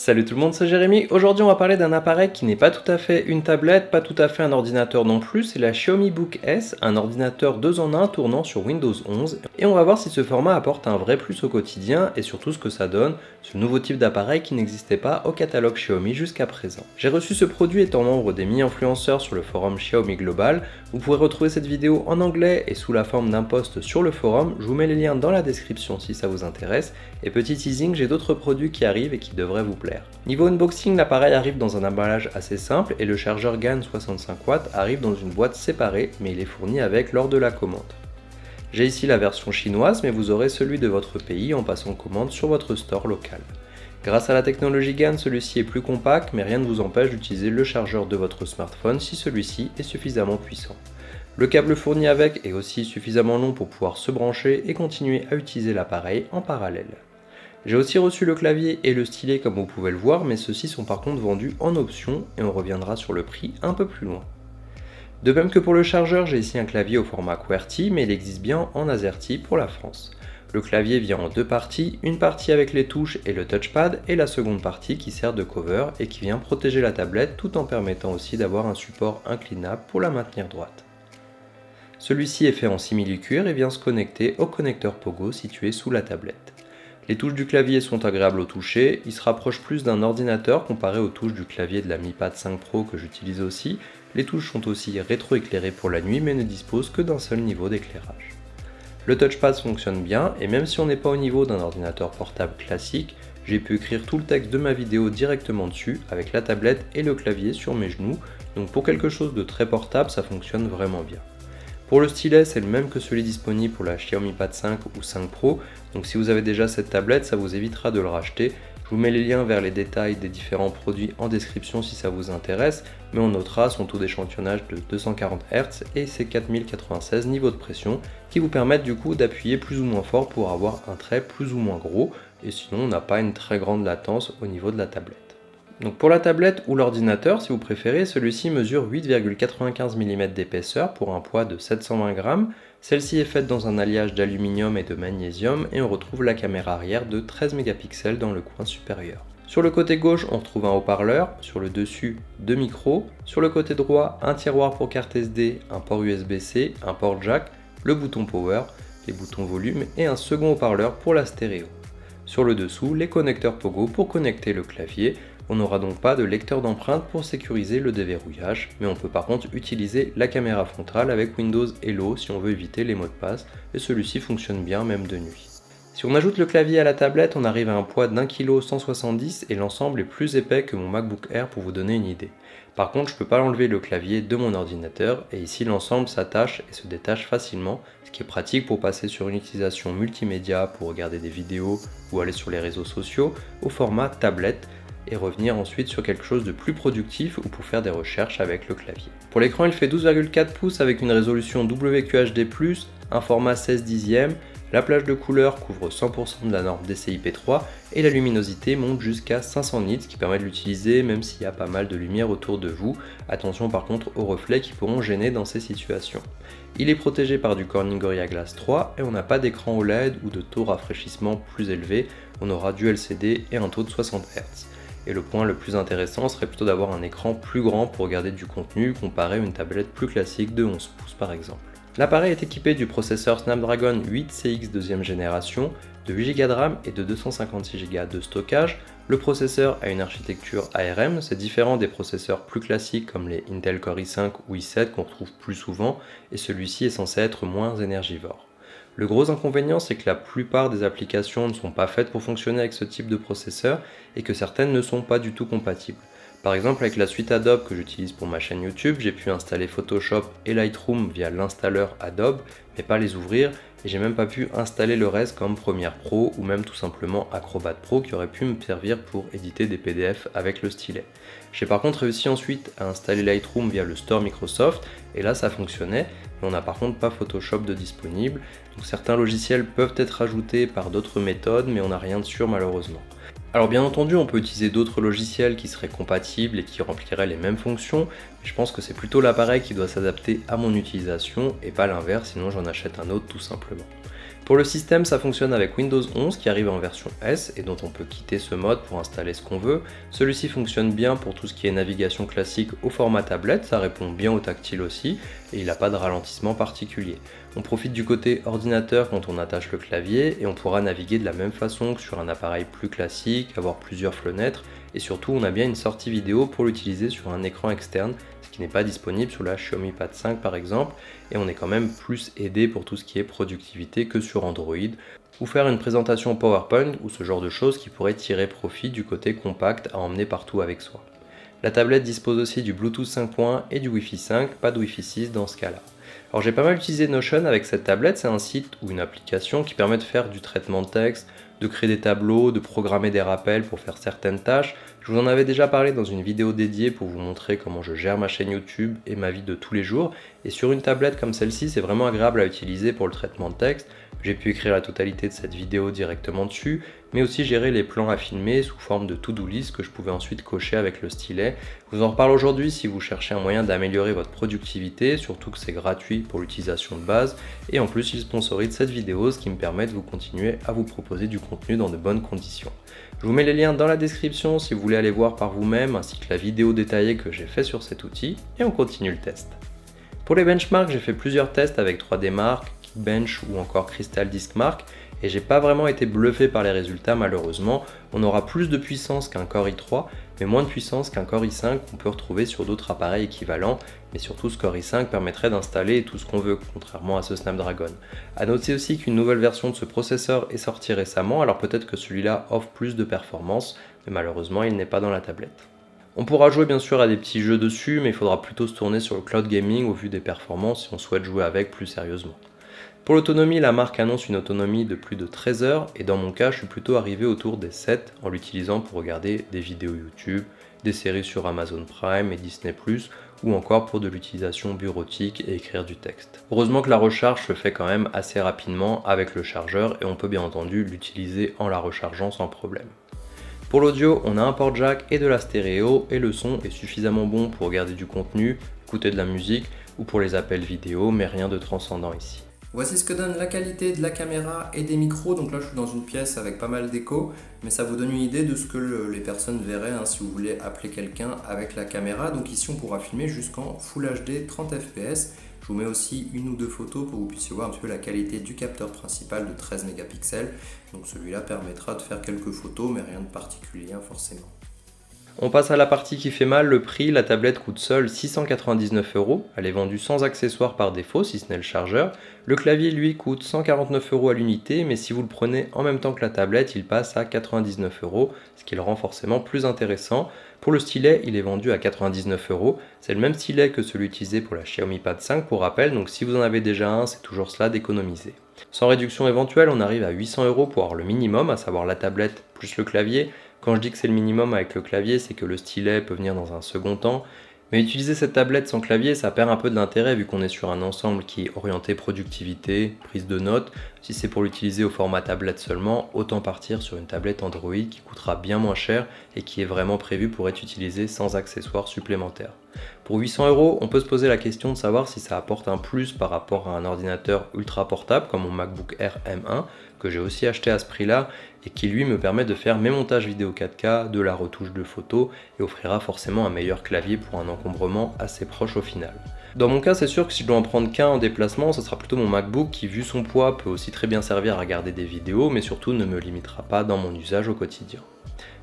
Salut tout le monde, c'est Jérémy. Aujourd'hui on va parler d'un appareil qui n'est pas tout à fait une tablette, pas tout à fait un ordinateur non plus, c'est la Xiaomi Book S, un ordinateur 2 en 1 tournant sur Windows 11. Et on va voir si ce format apporte un vrai plus au quotidien et surtout ce que ça donne, ce nouveau type d'appareil qui n'existait pas au catalogue Xiaomi jusqu'à présent. J'ai reçu ce produit étant membre des mi-influenceurs sur le forum Xiaomi Global. Vous pourrez retrouver cette vidéo en anglais et sous la forme d'un post sur le forum, je vous mets les liens dans la description si ça vous intéresse. Et petit teasing, j'ai d'autres produits qui arrivent et qui devraient vous plaire. Niveau unboxing, l'appareil arrive dans un emballage assez simple et le chargeur GAN 65W arrive dans une boîte séparée, mais il est fourni avec lors de la commande. J'ai ici la version chinoise, mais vous aurez celui de votre pays en passant commande sur votre store local. Grâce à la technologie GAN, celui-ci est plus compact, mais rien ne vous empêche d'utiliser le chargeur de votre smartphone si celui-ci est suffisamment puissant. Le câble fourni avec est aussi suffisamment long pour pouvoir se brancher et continuer à utiliser l'appareil en parallèle. J'ai aussi reçu le clavier et le stylet comme vous pouvez le voir, mais ceux-ci sont par contre vendus en option et on reviendra sur le prix un peu plus loin. De même que pour le chargeur, j'ai ici un clavier au format QWERTY, mais il existe bien en AZERTY pour la France. Le clavier vient en deux parties, une partie avec les touches et le touchpad et la seconde partie qui sert de cover et qui vient protéger la tablette tout en permettant aussi d'avoir un support inclinable pour la maintenir droite. Celui-ci est fait en simili-cuir et vient se connecter au connecteur Pogo situé sous la tablette. Les touches du clavier sont agréables au toucher, il se rapproche plus d'un ordinateur comparé aux touches du clavier de la Mi Pad 5 Pro que j'utilise aussi. Les touches sont aussi rétro-éclairées pour la nuit mais ne disposent que d'un seul niveau d'éclairage. Le touchpad fonctionne bien et même si on n'est pas au niveau d'un ordinateur portable classique, j'ai pu écrire tout le texte de ma vidéo directement dessus avec la tablette et le clavier sur mes genoux, donc pour quelque chose de très portable ça fonctionne vraiment bien. Pour le stylet, c'est le même que celui disponible pour la Xiaomi Pad 5 ou 5 Pro, donc si vous avez déjà cette tablette, ça vous évitera de le racheter. Je vous mets les liens vers les détails des différents produits en description si ça vous intéresse, mais on notera son taux d'échantillonnage de 240 Hz et ses 4096 niveaux de pression qui vous permettent du coup d'appuyer plus ou moins fort pour avoir un trait plus ou moins gros, et sinon on n'a pas une très grande latence au niveau de la tablette. Donc pour la tablette ou l'ordinateur, si vous préférez, celui-ci mesure 8,95 mm d'épaisseur pour un poids de 720 g. Celle-ci est faite dans un alliage d'aluminium et de magnésium et on retrouve la caméra arrière de 13 mégapixels dans le coin supérieur. Sur le côté gauche, on retrouve un haut-parleur, sur le dessus, deux micros, sur le côté droit, un tiroir pour carte SD, un port USB-C, un port jack, le bouton power, les boutons volume et un second haut-parleur pour la stéréo. Sur le dessous, les connecteurs Pogo pour connecter le clavier. On n'aura donc pas de lecteur d'empreintes pour sécuriser le déverrouillage, mais on peut par contre utiliser la caméra frontale avec Windows Hello si on veut éviter les mots de passe, et celui-ci fonctionne bien même de nuit. Si on ajoute le clavier à la tablette, on arrive à un poids d'1,170 kg et l'ensemble est plus épais que mon MacBook Air pour vous donner une idée. Par contre, je ne peux pas enlever le clavier de mon ordinateur, et ici l'ensemble s'attache et se détache facilement, ce qui est pratique pour passer sur une utilisation multimédia pour regarder des vidéos ou aller sur les réseaux sociaux au format tablette, et revenir ensuite sur quelque chose de plus productif ou pour faire des recherches avec le clavier. Pour l'écran, il fait 12,4 pouces avec une résolution WQHD+, un format 16 dixièmes, la plage de couleurs couvre 100% de la norme DCI-P3 et la luminosité monte jusqu'à 500 nits, ce qui permet de l'utiliser même s'il y a pas mal de lumière autour de vous. Attention par contre aux reflets qui pourront gêner dans ces situations. Il est protégé par du Corning Gorilla Glass 3 et on n'a pas d'écran OLED ou de taux de rafraîchissement plus élevé, on aura du LCD et un taux de 60 Hz. Et le point le plus intéressant serait plutôt d'avoir un écran plus grand pour regarder du contenu comparé à une tablette plus classique de 11 pouces par exemple. L'appareil est équipé du processeur Snapdragon 8CX deuxième génération, de 8 Go de RAM et de 256 Go de stockage. Le processeur a une architecture ARM, c'est différent des processeurs plus classiques comme les Intel Core i5 ou i7 qu'on retrouve plus souvent, et celui-ci est censé être moins énergivore. Le gros inconvénient, c'est que la plupart des applications ne sont pas faites pour fonctionner avec ce type de processeur et que certaines ne sont pas du tout compatibles. Par exemple, avec la suite Adobe que j'utilise pour ma chaîne YouTube, j'ai pu installer Photoshop et Lightroom via l'installeur Adobe, mais pas les ouvrir, et j'ai même pas pu installer le reste comme Premiere Pro ou même tout simplement Acrobat Pro qui aurait pu me servir pour éditer des PDF avec le stylet. J'ai par contre réussi ensuite à installer Lightroom via le store Microsoft, et là ça fonctionnait, mais on n'a par contre pas Photoshop de disponible, donc certains logiciels peuvent être ajoutés par d'autres méthodes, mais on n'a rien de sûr malheureusement. Alors bien entendu, on peut utiliser d'autres logiciels qui seraient compatibles et qui rempliraient les mêmes fonctions, mais je pense que c'est plutôt l'appareil qui doit s'adapter à mon utilisation et pas l'inverse, sinon j'en achète un autre tout simplement. Pour le système, ça fonctionne avec Windows 11 qui arrive en version S et dont on peut quitter ce mode pour installer ce qu'on veut. Celui-ci fonctionne bien pour tout ce qui est navigation classique au format tablette, ça répond bien au tactile aussi et il n'a pas de ralentissement particulier. On profite du côté ordinateur quand on attache le clavier et on pourra naviguer de la même façon que sur un appareil plus classique, avoir plusieurs fenêtres et surtout on a bien une sortie vidéo pour l'utiliser sur un écran externe, ce qui n'est pas disponible sur la Xiaomi Pad 5 par exemple, et on est quand même plus aidé pour tout ce qui est productivité que sur Android, ou faire une présentation PowerPoint ou ce genre de choses qui pourraient tirer profit du côté compact à emmener partout avec soi. La tablette dispose aussi du Bluetooth 5.1 et du Wi-Fi 5, pas de Wi-Fi 6 dans ce cas-là. Alors j'ai pas mal utilisé Notion avec cette tablette, c'est un site ou une application qui permet de faire du traitement de texte, de créer des tableaux, de programmer des rappels pour faire certaines tâches. Je vous en avais déjà parlé dans une vidéo dédiée pour vous montrer comment je gère ma chaîne YouTube et ma vie de tous les jours. Et sur une tablette comme celle-ci, c'est vraiment agréable à utiliser pour le traitement de texte. J'ai pu écrire la totalité de cette vidéo directement dessus, mais aussi gérer les plans à filmer sous forme de to-do list que je pouvais ensuite cocher avec le stylet. Je vous en reparle aujourd'hui si vous cherchez un moyen d'améliorer votre productivité, surtout que c'est gratuit pour l'utilisation de base, et en plus il sponsorise cette vidéo, ce qui me permet de vous continuer à vous proposer du contenu dans de bonnes conditions. Je vous mets les liens dans la description si vous voulez aller voir par vous-même, ainsi que la vidéo détaillée que j'ai fait sur cet outil, et on continue le test. Pour les benchmarks, j'ai fait plusieurs tests avec 3D Mark, Geekbench ou encore Crystal Disk Mark, et j'ai pas vraiment été bluffé par les résultats malheureusement. On aura plus de puissance qu'un Core i3, mais moins de puissance qu'un Core i5 qu'on peut retrouver sur d'autres appareils équivalents, mais surtout ce Core i5 permettrait d'installer tout ce qu'on veut, contrairement à ce Snapdragon. A noter aussi qu'une nouvelle version de ce processeur est sortie récemment, alors peut-être que celui-là offre plus de performance, mais malheureusement il n'est pas dans la tablette. On pourra jouer bien sûr à des petits jeux dessus, mais il faudra plutôt se tourner sur le cloud gaming au vu des performances si on souhaite jouer avec plus sérieusement. Pour l'autonomie, la marque annonce une autonomie de plus de 13 heures et dans mon cas, je suis plutôt arrivé autour des 7 en l'utilisant pour regarder des vidéos YouTube, des séries sur Amazon Prime et Disney+, ou encore pour de l'utilisation bureautique et écrire du texte. Heureusement que la recharge se fait quand même assez rapidement avec le chargeur et on peut bien entendu l'utiliser en la rechargeant sans problème. Pour l'audio, on a un port jack et de la stéréo et le son est suffisamment bon pour regarder du contenu, écouter de la musique ou pour les appels vidéo, mais rien de transcendant ici. Voici ce que donne la qualité de la caméra et des micros. Donc là je suis dans une pièce avec pas mal d'écho, mais ça vous donne une idée de ce que les personnes verraient si vous voulez appeler quelqu'un avec la caméra. Donc ici on pourra filmer jusqu'en Full HD 30 fps. Je vous mets aussi une ou deux photos pour que vous puissiez voir un petit peu la qualité du capteur principal de 13 mégapixels. Donc celui-là permettra de faire quelques photos, mais rien de particulier forcément. On passe à la partie qui fait mal, le prix. La tablette coûte seule 699 €. Elle est vendue sans accessoires par défaut, si ce n'est le chargeur. Le clavier, lui, coûte 149 € à l'unité, mais si vous le prenez en même temps que la tablette, il passe à 99 €, ce qui le rend forcément plus intéressant. Pour le stylet, il est vendu à 99 €. C'est le même stylet que celui utilisé pour la Xiaomi Pad 5 pour rappel, donc si vous en avez déjà un, c'est toujours cela d'économiser. Sans réduction éventuelle, on arrive à 800 € pour avoir le minimum, à savoir la tablette plus le clavier. Quand je dis que c'est le minimum avec le clavier, c'est que le stylet peut venir dans un second temps. Mais utiliser cette tablette sans clavier, ça perd un peu de l'intérêt vu qu'on est sur un ensemble qui est orienté productivité, prise de notes. Si c'est pour l'utiliser au format tablette seulement, autant partir sur une tablette Android qui coûtera bien moins cher et qui est vraiment prévue pour être utilisée sans accessoires supplémentaires. Pour 800 €, on peut se poser la question de savoir si ça apporte un plus par rapport à un ordinateur ultra portable comme mon MacBook Air M1 que j'ai aussi acheté à ce prix-là et qui lui me permet de faire mes montages vidéo 4K, de la retouche de photos et offrira forcément un meilleur clavier pour un encombrement assez proche au final. Dans mon cas, c'est sûr que si je dois en prendre qu'un en déplacement, ce sera plutôt mon MacBook qui, vu son poids, peut aussi très bien servir à regarder des vidéos, mais surtout ne me limitera pas dans mon usage au quotidien.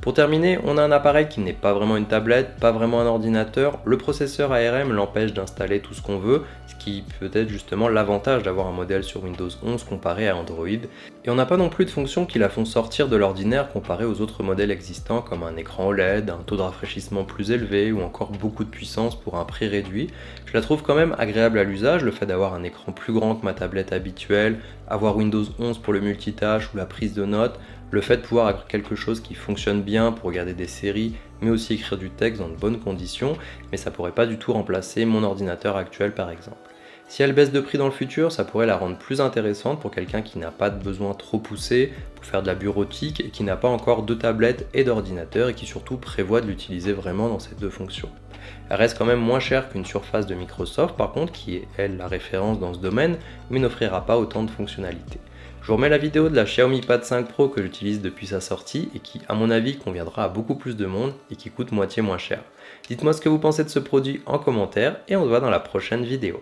Pour terminer, on a un appareil qui n'est pas vraiment une tablette, pas vraiment un ordinateur. Le processeur ARM l'empêche d'installer tout ce qu'on veut, ce qui peut être justement l'avantage d'avoir un modèle sur Windows 11 comparé à Android. Et on n'a pas non plus de fonctions qui la font sortir de l'ordinaire comparé aux autres modèles existants comme un écran OLED, un taux de rafraîchissement plus élevé ou encore beaucoup de puissance pour un prix réduit. Je la trouve quand même agréable à l'usage, le fait d'avoir un écran plus grand que ma tablette habituelle, avoir Windows 11 pour le multitâche ou la prise de notes, le fait de pouvoir avoir quelque chose qui fonctionne bien pour regarder des séries, mais aussi écrire du texte dans de bonnes conditions, mais ça pourrait pas du tout remplacer mon ordinateur actuel par exemple. Si elle baisse de prix dans le futur, ça pourrait la rendre plus intéressante pour quelqu'un qui n'a pas de besoin trop poussé pour faire de la bureautique et qui n'a pas encore de tablette et d'ordinateur et qui surtout prévoit de l'utiliser vraiment dans ces deux fonctions. Elle reste quand même moins chère qu'une Surface de Microsoft par contre, qui est elle la référence dans ce domaine, mais n'offrira pas autant de fonctionnalités. Je vous remets la vidéo de la Xiaomi Pad 5 Pro que j'utilise depuis sa sortie et qui, à mon avis, conviendra à beaucoup plus de monde et qui coûte moitié moins cher. Dites-moi ce que vous pensez de ce produit en commentaire et on se voit dans la prochaine vidéo.